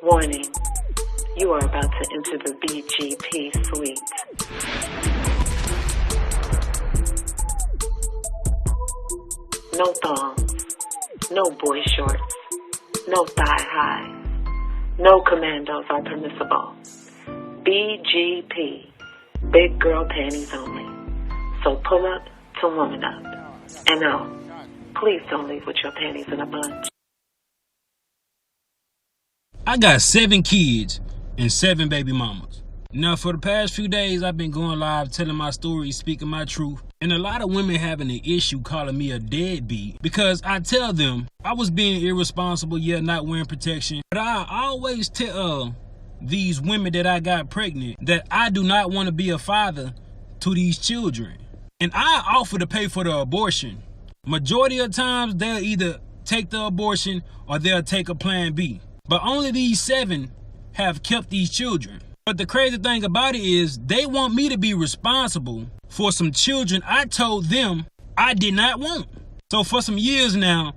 Warning, you are about to enter the BGP suite. No thongs, no boy shorts, no thigh highs, no commandos are permissible. BGP, big girl panties only. So pull up to woman up. And no, please don't leave with your panties in a bunch. I got 7 kids and 7 baby mamas. Now, for the past few days, I've been going live telling my story, speaking my truth. And a lot of women having an issue calling me a deadbeat because I tell them I was being irresponsible, not wearing protection. But I always tell these women that I got pregnant that I do not want to be a father to these children. And I offer to pay for the abortion. Majority of times, they'll either take the abortion or they'll take a plan B. But only these 7 have kept these children. But the crazy thing about it is they want me to be responsible for some children I told them I did not want. So for some years now,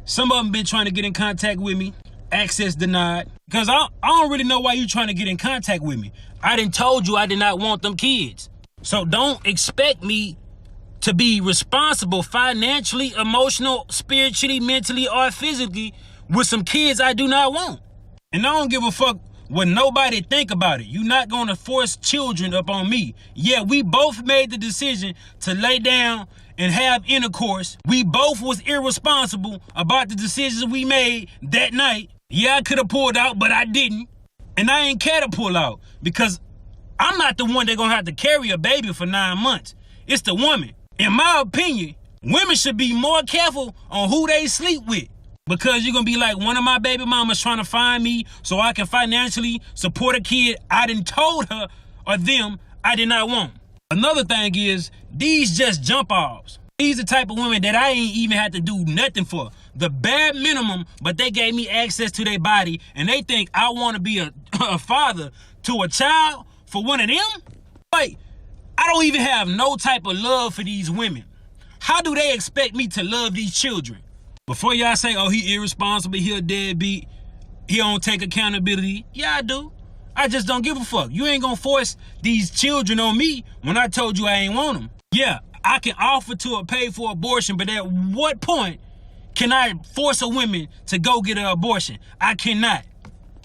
some of them been trying to get in contact with me, access denied. Because I don't really know why you trying to get in contact with me. I done told you I did not want them kids. So don't expect me to be responsible financially, emotional, spiritually, mentally, or physically with some kids I do not want. And I don't give a fuck what nobody think about it. You're not gonna force children up on me. Yeah, we both made the decision to lay down and have intercourse. We both was irresponsible about the decisions we made that night. Yeah, I could have pulled out, but I didn't. And I ain't care to pull out because I'm not the one that gonna have to carry a baby for 9 months. It's the woman. In my opinion, women should be more careful on who they sleep with. Because you're going to be like, one of my baby mamas trying to find me so I can financially support a kid I done told her or them I did not want. Another thing is, these just jump offs. These the type of women that I ain't even had to do nothing for. The bare minimum, but they gave me access to their body and they think I want to be a father to a child for one of them? Like, I don't even have no type of love for these women. How do they expect me to love these children? Before y'all say, oh, he irresponsible, he a deadbeat, he don't take accountability. Yeah, I do. I just don't give a fuck. You ain't gonna force these children on me when I told you I ain't want them. Yeah, I can offer to pay for abortion, but at what point can I force a woman to go get an abortion? I cannot.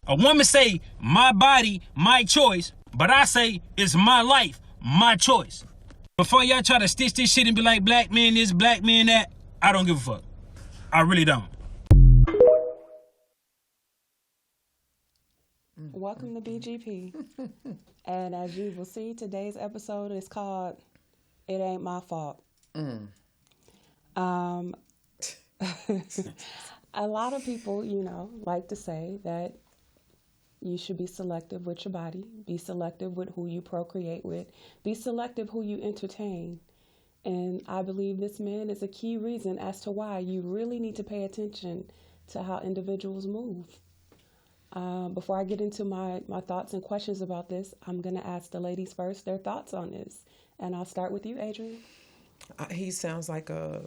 A woman say, my body, my choice, but I say, it's my life, my choice. Before y'all try to stitch this shit and be like, black man this, black man that, I don't give a fuck. I really don't. Welcome to BGP. And as you will see, today's episode is called It Ain't My Fault. A lot of people, like to say that you should be selective with your body, be selective with who you procreate with, be selective who you entertain. And I believe this man is a key reason as to why you really need to pay attention to how individuals move. Before I get into my thoughts and questions about this, I'm going to ask the ladies first their thoughts on this. And I'll start with you, Adrianne. He sounds like a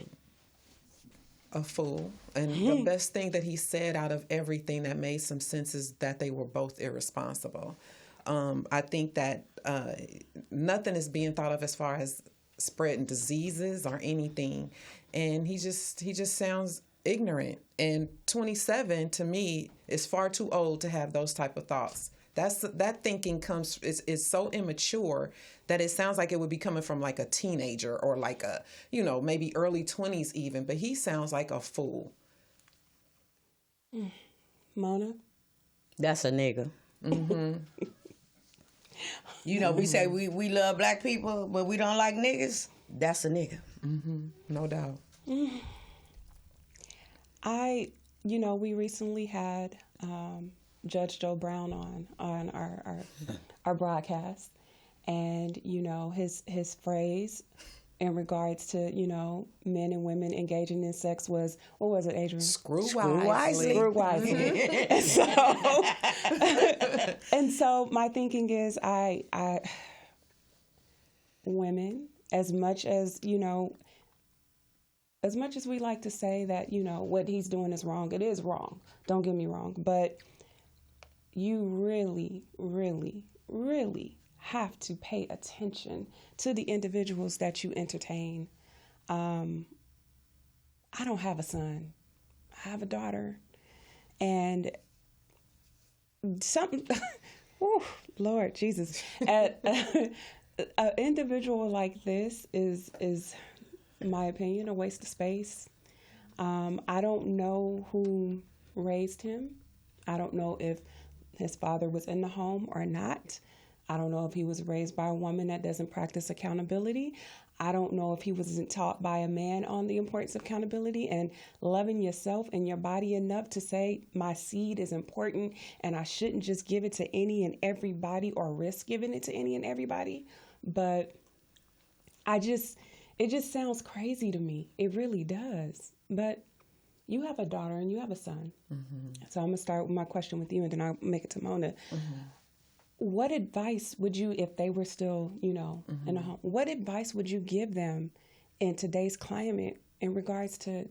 fool. And the best thing that he said out of everything that made some sense is that they were both irresponsible. I think that nothing is being thought of as far as spreading diseases or anything, and he just sounds ignorant. And 27 to me is far too old to have those type of thoughts. That thinking is so immature that it sounds like it would be coming from like a teenager or like a maybe early 20s even. But he sounds like a fool. Mona, that's a nigga. Mm-hmm. We say we love black people, but we don't like niggas. That's a nigga. Mm-hmm. No doubt. We recently had Judge Joe Brown on our broadcast, and his phrase in regards to men and women engaging in sex was, what was it, Adrianne? Screw wisely. And so my thinking is, I women, as much as we like to say that what he's doing is wrong, it is wrong. Don't get me wrong, but you really, really, really have to pay attention to the individuals that you entertain. I don't have a son. I have a daughter. And something, whew, Lord Jesus, an individual like this is, in my opinion, a waste of space. I don't know who raised him. I don't know if his father was in the home or not. I don't know if he was raised by a woman that doesn't practice accountability. I don't know if he wasn't taught by a man on the importance of accountability and loving yourself and your body enough to say, my seed is important and I shouldn't just give it to any and everybody or risk giving it to any and everybody. But it just sounds crazy to me. It really does. But you have a daughter and you have a son. Mm-hmm. So I'm going to start with my question with you and then I'll make it to Mona. Mm-hmm. What advice would you, if they were still, in a home, what advice would you give them in today's climate in regards to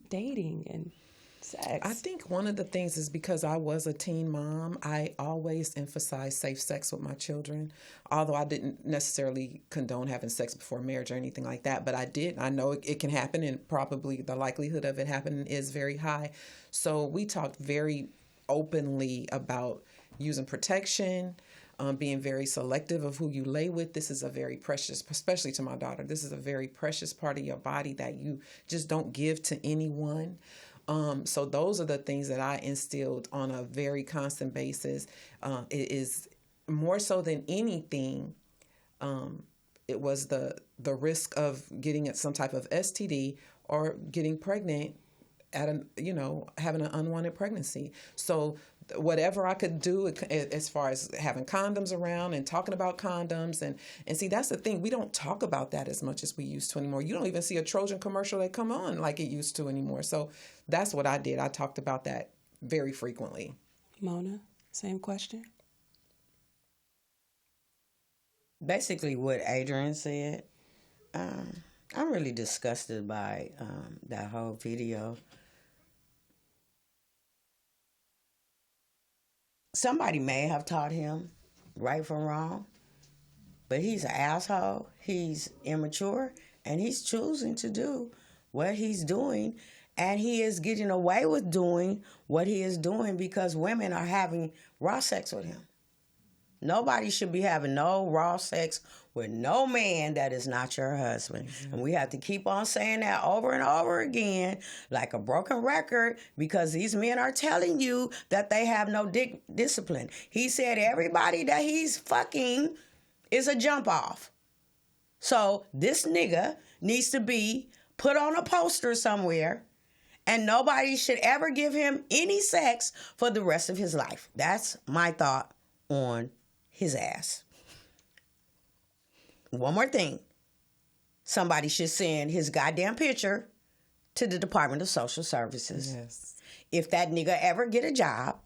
dating and sex? I think one of the things is because I was a teen mom, I always emphasized safe sex with my children, although I didn't necessarily condone having sex before marriage or anything like that, but I did. I know it can happen, and probably the likelihood of it happening is very high. So we talked very openly about using protection, being very selective of who you lay with. This is a very precious, especially to my daughter, this is a very precious part of your body that you just don't give to anyone. So those are the things that I instilled on a very constant basis. It is more so than anything, it was the risk of getting some type of STD or getting pregnant at having an unwanted pregnancy. So whatever I could do as far as having condoms around and talking about condoms and see, that's the thing. We don't talk about that as much as we used to anymore. You don't even see a Trojan commercial that come on like it used to anymore. So that's what I did. I talked about that very frequently. Mona, same question. Basically what Adrianne said. I'm really disgusted by that whole video. Somebody may have taught him right from wrong, but he's an asshole, he's immature, and he's choosing to do what he's doing, and he is getting away with doing what he is doing because women are having raw sex with him. Nobody should be having no raw sex with no man that is not your husband. Mm-hmm. And we have to keep on saying that over and over again like a broken record because these men are telling you that they have no discipline. He said everybody that he's fucking is a jump off. So this nigga needs to be put on a poster somewhere and nobody should ever give him any sex for the rest of his life. That's my thought on his ass. One more thing. Somebody should send his goddamn picture to the Department of Social Services. Yes. If that nigga ever get a job,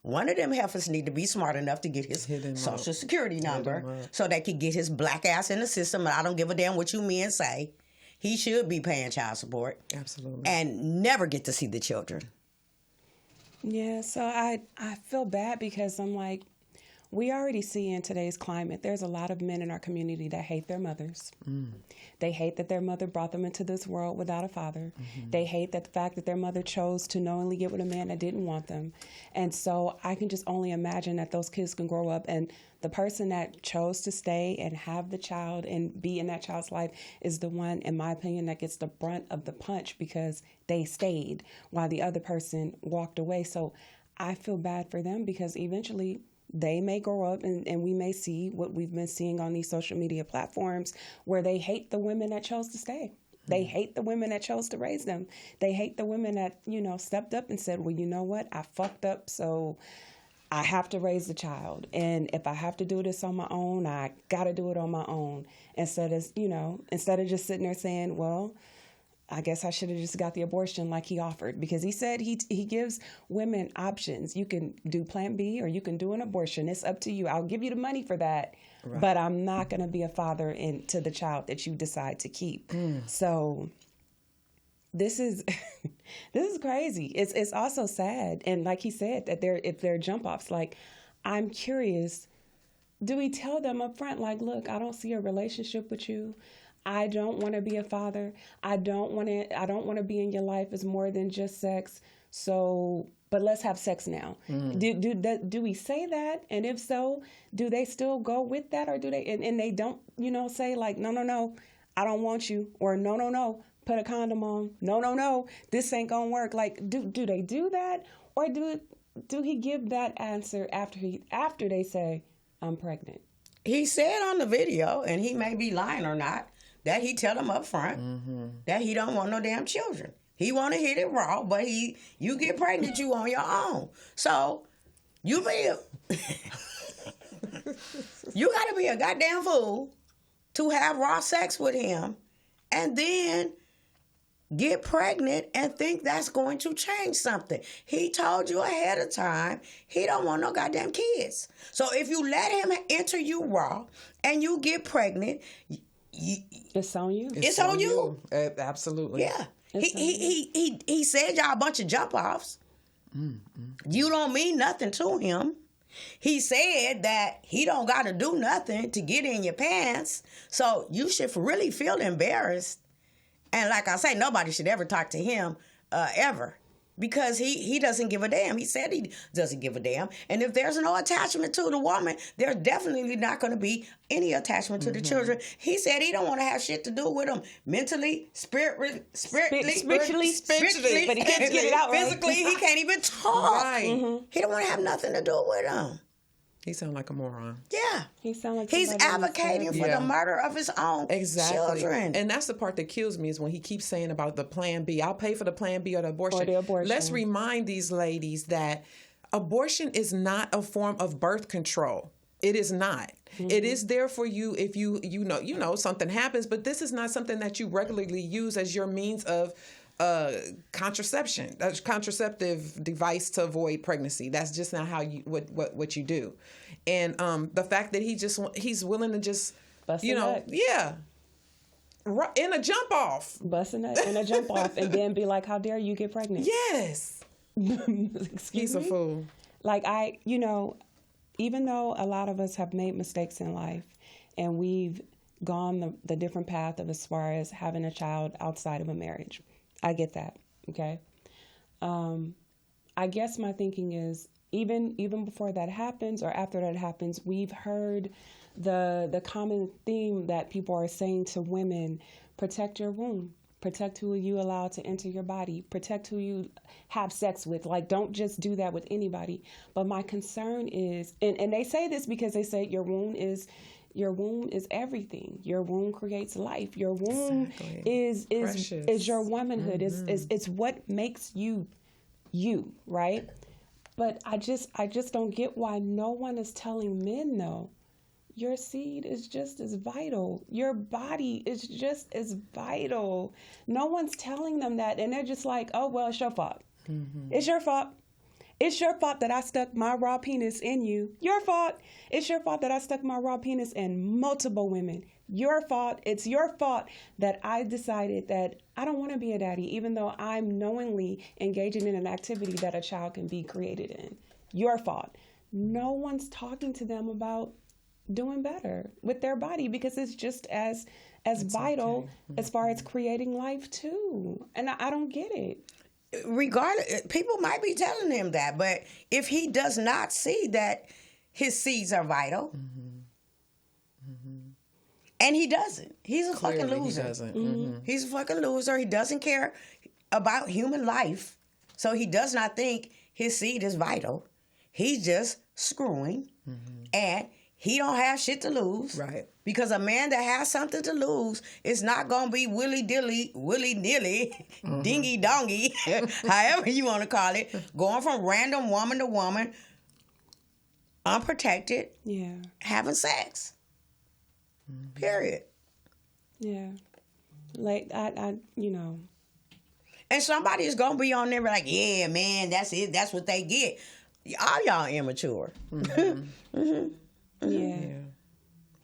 one of them heifers need to be smart enough to get his Social Security number so they can get his black ass in the system. And I don't give a damn what you men say. He should be paying child support. Absolutely. And never get to see the children. Yeah, so I feel bad because I'm like, we already see in today's climate, there's a lot of men in our community that hate their mothers. Mm. They hate that their mother brought them into this world without a father. Mm-hmm. They hate that the fact that their mother chose to knowingly get with a man that didn't want them. And so I can just only imagine that those kids can grow up and the person that chose to stay and have the child and be in that child's life is the one, in my opinion, that gets the brunt of the punch because they stayed while the other person walked away. So I feel bad for them because eventually they may grow up and we may see what we've been seeing on these social media platforms where they hate the women that chose to stay. They hate the women that chose to raise them. They hate the women that, stepped up and said, well, you know what? I fucked up, so I have to raise the child. And if I have to do this on my own, I got to do it on my own. Instead of just sitting there saying, well, I guess I should have just got the abortion like he offered, because he said he gives women options. You can do Plan B or you can do an abortion. It's up to you. I'll give you the money for that, right, but I'm not going to be a father to the child that you decide to keep. Mm. So this is this is crazy. It's also sad, and like he said, that they're jump offs. Like, I'm curious, do we tell them up front, like, look, I don't see a relationship with you. I don't want to be a father. I don't want to be in your life as more than just sex. So, but let's have sex now. Do we say that? And if so, do they still go with that, or do they? And they don't, say like, no, I don't want you, or no, put a condom on. No, this ain't gonna work. Like, do they do that, or do he give that answer after they say, I'm pregnant? He said on the video, and he may be lying or not, that he tell them up front that he don't want no damn children. He want to hit it raw, but you get pregnant, you on your own. So you got to be a goddamn fool to have raw sex with him and then get pregnant and think that's going to change something. He told you ahead of time he don't want no goddamn kids. So if you let him enter you raw and you get pregnant, it's on you. It's on you. Absolutely. Yeah. He said y'all a bunch of jump offs. You don't mean nothing to him. He said that he don't got to do nothing to get in your pants. So you should really feel embarrassed. And like I say, nobody should ever talk to him ever. Because he doesn't give a damn. He said he doesn't give a damn. And if there's no attachment to the woman, there's definitely not going to be any attachment to the children. He said he don't want to have shit to do with them mentally, spiritually, but he can't get it out. Physically, he can't even talk. Right. He don't want to have nothing to do with them. He sounds like a moron. Yeah. He sounds like he's advocating for the murder of his own children. And that's the part that kills me, is when he keeps saying about the plan B. I'll pay for the plan B or the abortion. Let's remind these ladies that abortion is not a form of birth control. It is not. It is there for you if you know something happens, but this is not something that you regularly use as your means of contraception, a contraceptive device to avoid pregnancy. That's just not how you what you do. And the fact that he's willing to just bust in a jump off, busting in a jump off, and then be like, how dare you get pregnant? Yes. He's a fool. Like, even though a lot of us have made mistakes in life and we've gone the different path of as far as having a child outside of a marriage, I get that, okay? I guess my thinking is, even before that happens or after that happens, we've heard the common theme that people are saying to women: protect your womb, protect who you allow to enter your body, protect who you have sex with. Like, don't just do that with anybody. But my concern is, and they say this because they say your womb is everything. Your womb creates life. Your womb is your womanhood. It's what makes you, right? But I just don't get why no one is telling men, no, your seed is just as vital. Your body is just as vital. No one's telling them that, and they're just like, oh, well, it's your fault. It's your fault. It's your fault that I stuck my raw penis in you. Your fault. It's your fault that I stuck my raw penis in multiple women. Your fault. It's your fault that I decided that I don't want to be a daddy, even though I'm knowingly engaging in an activity that a child can be created in. Your fault. No one's talking to them about doing better with their body, because it's just as vital as far as creating life too. And I don't get it. Regardless, people might be telling him that, but if he does not see that his seeds are vital, and he doesn't, he's a fucking loser. He doesn't. He's a fucking loser. He doesn't care about human life, so he does not think his seed is vital. He's just screwing, and he don't have shit to lose. Right. Because a man that has something to lose is not going to be willy-nilly, dingy-dongy, however you want to call it, going from random woman to woman, unprotected, having sex. Period. Yeah. Like, I. And somebody is going to be on there like, yeah, man, that's it. That's what they get. All y'all immature. Yeah.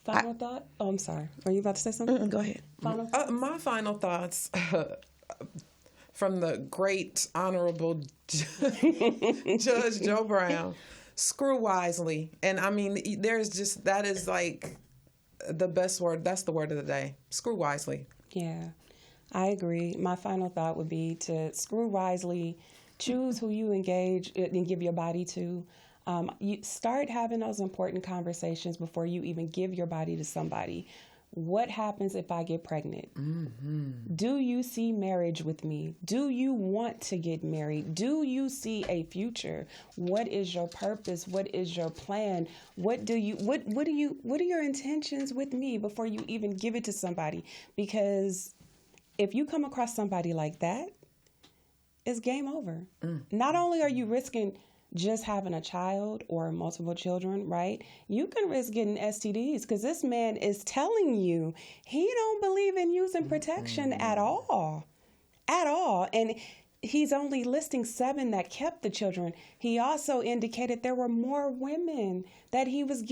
Final thought? Oh, I'm sorry. Are you about to say something? Go ahead. Final my final thoughts. from the great honorable Judge Joe Brown. Screw wisely. And I mean, that is like the best word. That's the word of the day. Screw wisely. Yeah, I agree. My final thought would be to screw wisely, choose who you engage and give your body to. You start having those important conversations before you even give your body to somebody. What happens if I get pregnant? Mm-hmm. Do you see marriage with me? Do you want to get married? Do you see a future? What is your purpose? What is your plan? What are your intentions with me before you even give it to somebody? Because if you come across somebody like that, it's game over. Not only are you risking just having a child or multiple children, right? You can risk getting STDs because this man is telling you he don't believe in using protection at all. And he's only listing 7 that kept the children. He also indicated there were more women that he was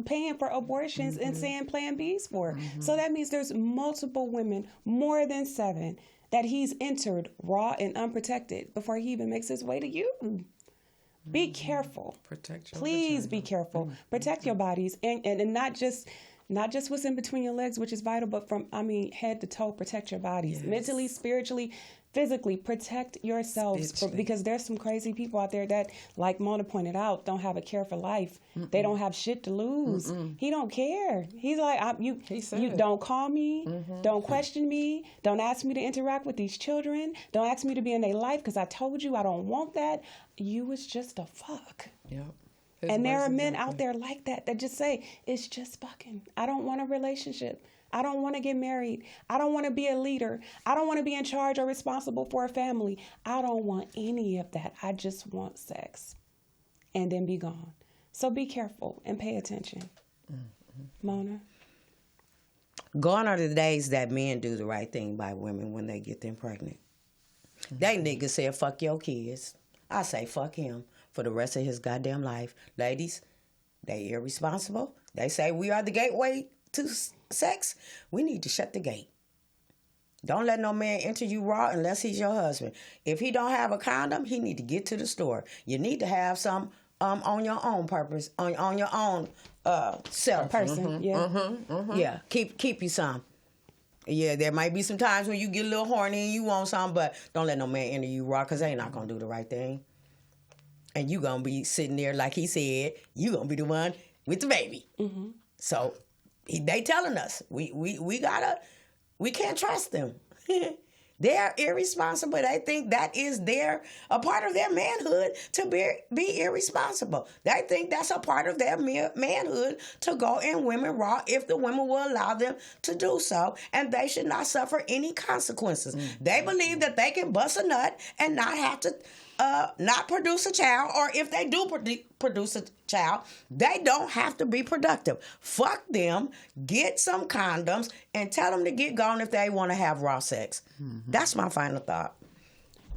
paying for abortions and saying Plan Bs for. So that means there's multiple women, more than 7, that he's entered raw and unprotected before he even makes his way to you. Be careful. Please be careful. Protect your bodies and not just what's in between your legs, which is vital, but from head to toe, protect your bodies. Yes. Mentally, spiritually, physically, protect yourselves because there's some crazy people out there that, like Mona pointed out, don't have a care for life. They don't have shit to lose. He don't care. He's like, you don't call me, don't question me, don't ask me to interact with these children, don't ask me to be in their life because I told you I don't want that. You was just a fuck. Yep. And there are men out there like that just say, it's just fucking. I don't want a relationship. I don't want to get married. I don't want to be a leader. I don't want to be in charge or responsible for a family. I don't want any of that. I just want sex. And then be gone. So be careful and pay attention. Mona? Gone are the days that men do the right thing by women when they get them pregnant. They niggas said, fuck your kids. I say, fuck him for the rest of his goddamn life. Ladies, they irresponsible. They say we are the gateway to sex. We need to shut the gate. Don't let no man enter you raw unless he's your husband. If he don't have a condom, he need to get to the store. You need to have some on your own purpose, on your own self. Person, Yeah, keep you some. Yeah, there might be some times when you get a little horny and you want some, but don't let no man enter you raw because they not going to do the right thing. And you going to be sitting there, like he said, you going to be the one with the baby. So they telling us, we can't trust them. They're irresponsible. They think that is a part of their manhood to be irresponsible. They think that's a part of their manhood to go in women raw if the women will allow them to do so, and they should not suffer any consequences. They believe that they can bust a nut and not have to not produce a child, or if they do produce a child, they don't have to be productive. Fuck them, get some condoms, and tell them to get gone if they want to have raw sex. That's my final thought.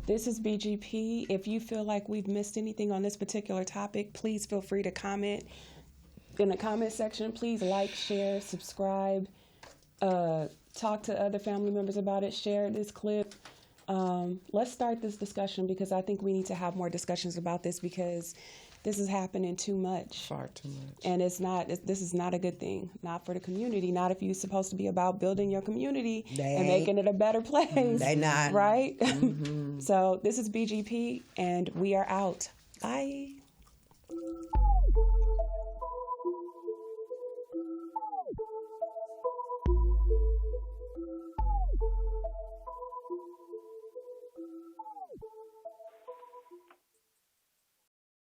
This is BGP. If you feel like we've missed anything on this particular topic, please feel free to comment in the comment section. Please like, share, subscribe, talk to other family members about it, share this clip. Let's start this discussion because I think we need to have more discussions about this because this is happening too much. Far too much. And this is not a good thing. Not for the community. Not if you're supposed to be about building your community and making it a better place. They not. Right? So this is BGP and we are out. Bye.